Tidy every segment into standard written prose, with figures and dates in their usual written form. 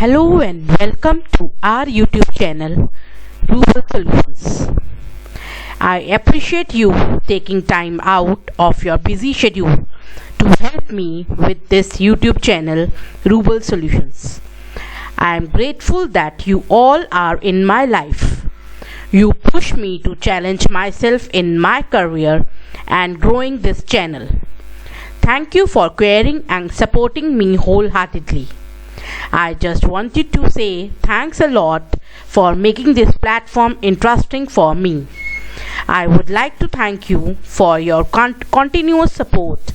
Hello and welcome to our YouTube channel, Rubal Solutions. I appreciate you taking time out of your busy schedule to help me with this YouTube channel, Rubal Solutions. I am grateful that you all are in my life. You push me to challenge myself in my career and growing this channel. Thank you for caring and supporting me wholeheartedly. I just wanted to say thanks a lot for making this platform interesting for me. I would like to thank you for your continuous support.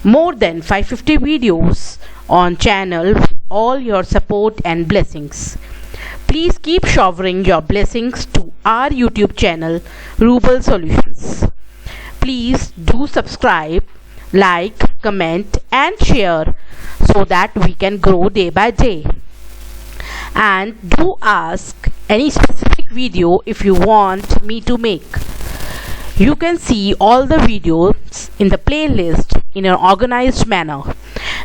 More than 550 videos on channel with all your support and blessings. Please keep showering your blessings to our YouTube channel, Rubal Solutions. Please do subscribe, like, comment and share so that we can grow day by day. And do ask any specific video if you want me to make. You can see all the videos in the playlist in an organized manner.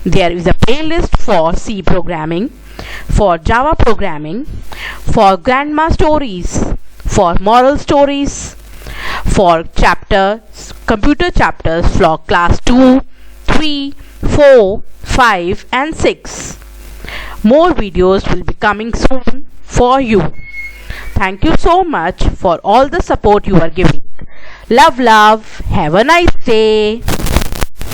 There is a playlist for C programming, for Java programming, for grandma stories, for moral stories, for computer chapters for class 2, 3, 4, 5 and 6. More videos will be coming soon for you. Thank you so much for all the support you are giving. Love. Have a nice day.